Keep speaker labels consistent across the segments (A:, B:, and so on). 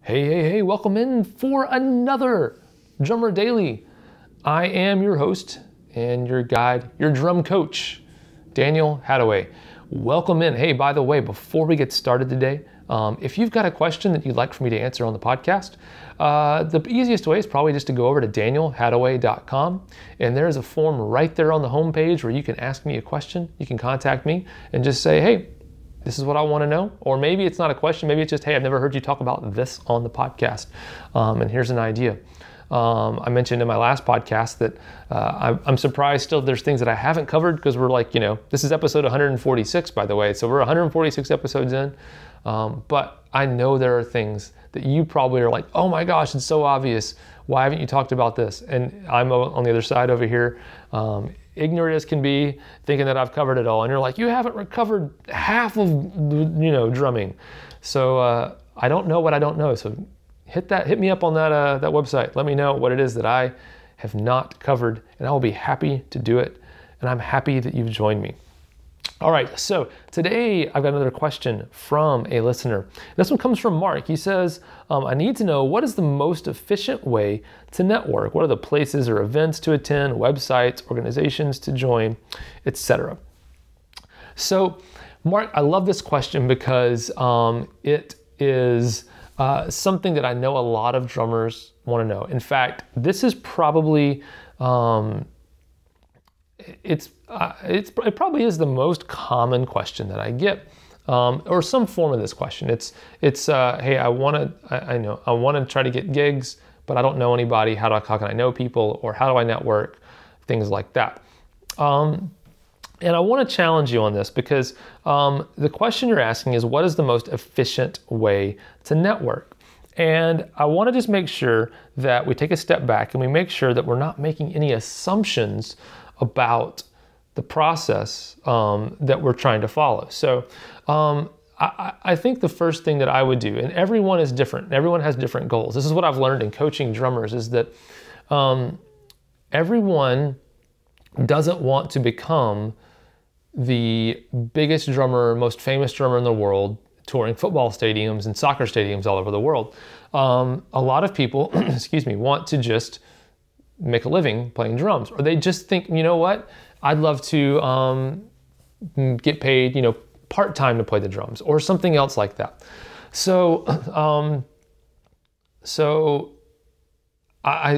A: Hey, welcome in for another Drummer Daily. I am your host and your guide, your drum coach, Daniel Hadaway. Welcome in. Hey, by the way, before we get started today, if you've got a question that you'd like for me to answer on the podcast, the easiest way is probably just to go over to danielhadaway.com, and there's a form right there on the homepage where you can ask me a question. You can contact me and just say, hey, this is what I want to know. Or maybe it's not a question. Maybe it's just, hey, I've never heard you talk about this on the podcast. And here's an idea. I mentioned in my last podcast that I'm surprised still there's things that I haven't covered because we're like, this is episode 146, by the way. So we're 146 episodes in. But I know there are things that you probably are like, oh my gosh, it's so obvious. Why haven't you talked about this? And I'm on the other side over here. Ignorant as can be, thinking that I've covered it all, and you're like, you haven't recovered half of drumming. So I don't know what I don't know. So hit me up on that website. Let me know what it is that I have not covered, and I will be happy to do it. And I'm happy that you've joined me. All right, so today I've got another question from a listener. This one comes from Mark. He says, I need to know, what is the most efficient way to network? What are the places or events to attend, websites, organizations to join, etc.? So Mark, I love this question because it is something that I know a lot of drummers want to know. In fact, this is probably it probably is the most common question that I get, or some form of this question. It's hey, I want to try to get gigs, but I don't know anybody. How can I know people, or how do I network? Things like that. And I want to challenge you on this because the question you're asking is, what is the most efficient way to network? And I want to just make sure that we take a step back and we make sure that we're not making any assumptions about the process that we're trying to follow. So I think the first thing that I would do, and everyone is different, everyone has different goals. This is what I've learned in coaching drummers, is that everyone doesn't want to become the biggest drummer, most famous drummer in the world, touring football stadiums and soccer stadiums all over the world. A lot of people, want to just make a living playing drums, or they just think, you know what, I'd love to get paid, part-time to play the drums, or something else like that. So, I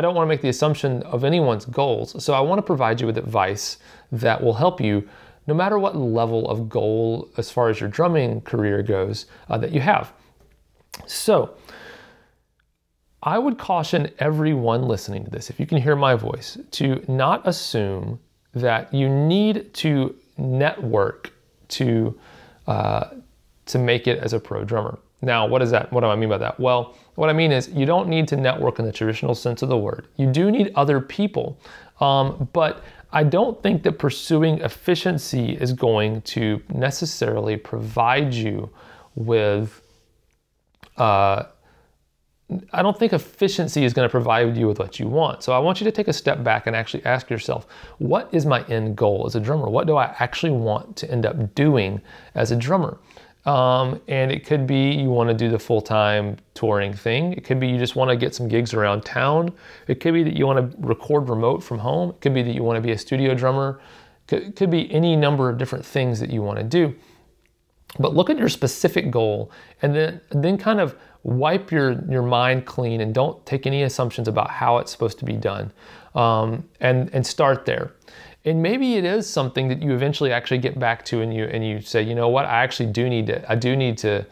A: don't want to make the assumption of anyone's goals. So I want to provide you with advice that will help you no matter what level of goal as far as your drumming career goes that you have. So I would caution everyone listening to this, if you can hear my voice, to not assume that you need to network to make it as a pro drummer. Now, what is that? What do I mean by that? Well, what I mean is you don't need to network in the traditional sense of the word. You do need other people, but I don't think that pursuing efficiency is going to necessarily provide you with I don't think efficiency is going to provide you with what you want. So I want you to take a step back and actually ask yourself, what is my end goal as a drummer? What do I actually want to end up doing as a drummer? And it could be you want to do the full-time touring thing. It could be you just want to get some gigs around town. It could be that you want to record remote from home. It could be that you want to be a studio drummer. It could be any number of different things that you want to do. But look at your specific goal, and then kind of wipe your mind clean and don't take any assumptions about how it's supposed to be done, and start there. And maybe it is something that you eventually actually get back to, and you say, you know what, I do need to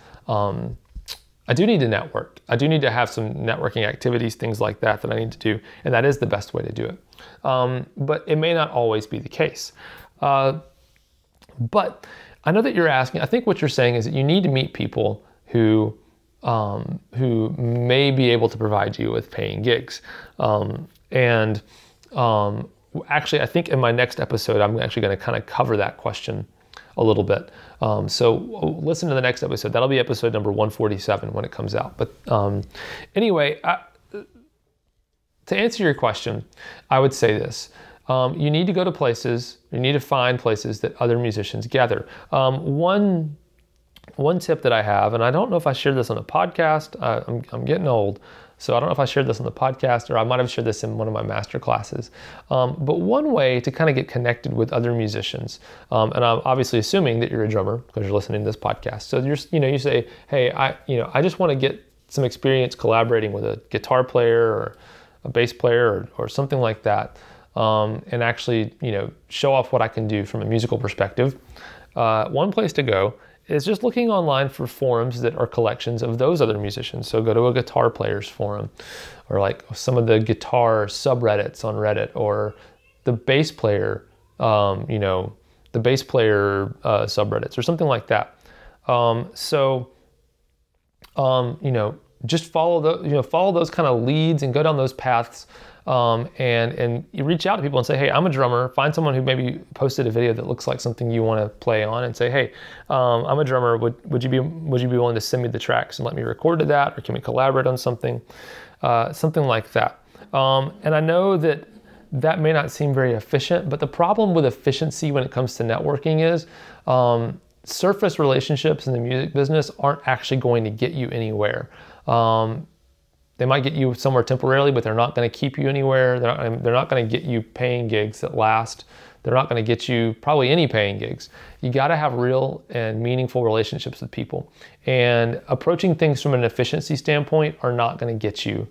A: network. I do need to have some networking activities, things like that I need to do, and that is the best way to do it. But it may not always be the case. But I know that you're asking, I think what you're saying is that you need to meet people who may be able to provide you with paying gigs. Actually, I think in my next episode, I'm actually going to kind of cover that question a little bit. So listen to the next episode. That'll be episode number 147 when it comes out. But anyway, to answer your question, I would say this. You need to go to places, you need to find places that other musicians gather. One one tip that I have, and I don't know if I shared this on a podcast, I'm getting old, so I don't know if I shared this on the podcast or I might have shared this in one of my master classes. But one way to kind of get connected with other musicians, and I'm obviously assuming that you're a drummer because you're listening to this podcast. So you say, hey, I just want to get some experience collaborating with a guitar player or a bass player or something like that, and actually, show off what I can do from a musical perspective. One place to go is just looking online for forums that are collections of those other musicians. So go to a guitar players forum, or like some of the guitar subreddits on Reddit, or the bass player, the bass player subreddits, or something like that. Just follow those kind of leads and go down those paths. And you reach out to people and say, hey, I'm a drummer. Find someone who maybe posted a video that looks like something you want to play on, and say, hey, I'm a drummer. Would you be willing to send me the tracks and let me record to that, or can we collaborate on something like that? And I know that may not seem very efficient, but the problem with efficiency when it comes to networking is surface relationships in the music business aren't actually going to get you anywhere. They might get you somewhere temporarily, but they're not going to keep you anywhere. They're not going to get you paying gigs that last. They're not going to get you probably any paying gigs. You got to have real and meaningful relationships with people. And approaching things from an efficiency standpoint are not going to get you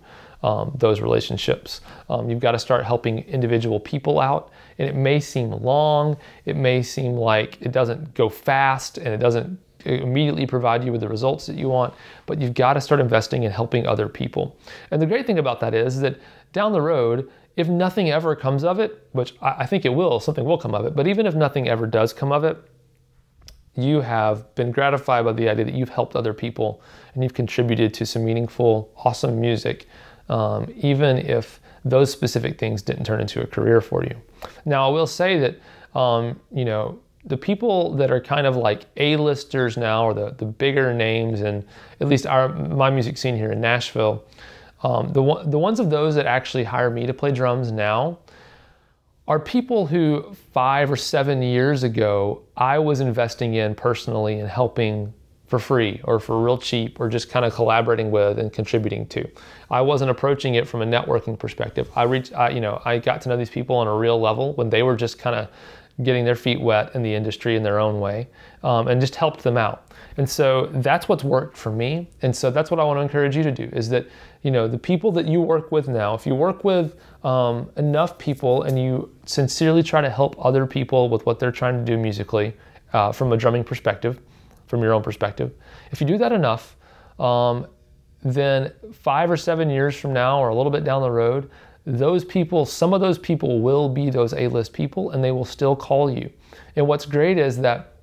A: those relationships. You've got to start helping individual people out. And it may seem long. It may seem like it doesn't go fast and it doesn't immediately provide you with the results that you want, but you've got to start investing in helping other people. And the great thing about that is that down the road, if nothing ever comes of it, which I think it will, something will come of it, but even if nothing ever does come of it, you have been gratified by the idea that you've helped other people and you've contributed to some meaningful, awesome music, even if those specific things didn't turn into a career for you. Now, I will say that, the people that are kind of like A-listers now, or the bigger names, and at least my music scene here in Nashville, the ones of those that actually hire me to play drums now are people who 5 or 7 years ago I was investing in personally and helping for free or for real cheap, or just kind of collaborating with and contributing to. I wasn't approaching it from a networking perspective. I got to know these people on a real level when they were just kind of getting their feet wet in the industry in their own way, and just helped them out. And so that's what's worked for me. And so that's what I want to encourage you to do, is that, the people that you work with now, if you work with enough people and you sincerely try to help other people with what they're trying to do musically, from a drumming perspective, from your own perspective, if you do that enough, then 5 or 7 years from now, or a little bit down the road, some of those people will be those A-list people, and they will still call you. And what's great is that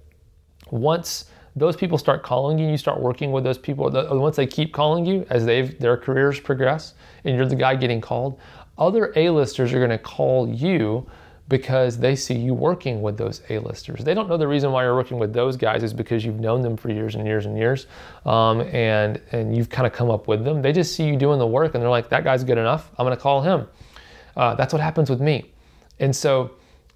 A: once those people start calling you, you start working with those people, once they keep calling you as their careers progress, and you're the guy getting called, other A-listers are going to call you because they see you working with those A-listers. They don't know the reason why you're working with those guys is because you've known them for years and years and years, and you've kind of come up with them. They just see you doing the work and they're like, that guy's good enough, I'm gonna call him. That's what happens with me. And so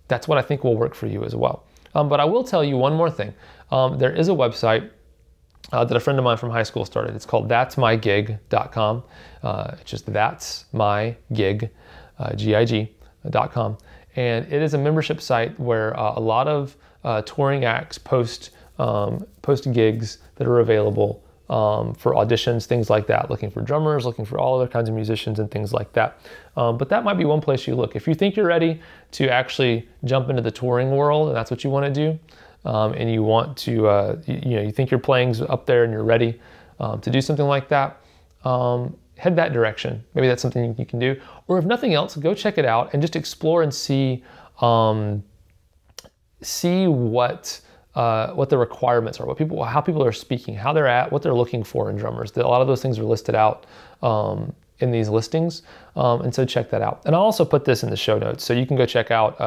A: that's what I think will work for you as well. But I will tell you one more thing. There is a website that a friend of mine from high school started. It's called that'smygig.com. It's just that'smygig, GIG.com. And it is a membership site where a lot of touring acts post gigs that are available for auditions, things like that, looking for drummers, looking for all other kinds of musicians and things like that. But that might be one place you look. If you think you're ready to actually jump into the touring world and that's what you want to do, and you want to, you think your playing's up there and you're ready to do something like that, head that direction. Maybe that's something you can do. Or if nothing else, go check it out and just explore and see what the requirements are, how people are speaking, how they're at, what they're looking for in drummers. A lot of those things are listed out in these listings, and so check that out. And I'll also put this in the show notes, so you can go check out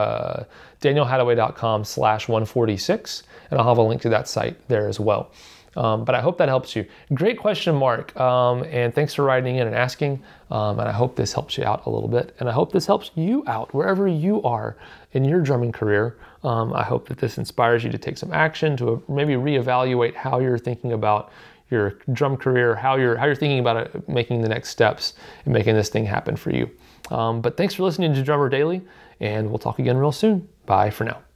A: danielhadaway.com/146, and I'll have a link to that site there as well. But I hope that helps you. Great question, Mark. And thanks for writing in and asking. And I hope this helps you out a little bit. And I hope this helps you out wherever you are in your drumming career. I hope that this inspires you to take some action, to maybe reevaluate how you're thinking about your drum career, how you're thinking about it, making the next steps and making this thing happen for you. But thanks for listening to Drummer Daily, and we'll talk again real soon. Bye for now.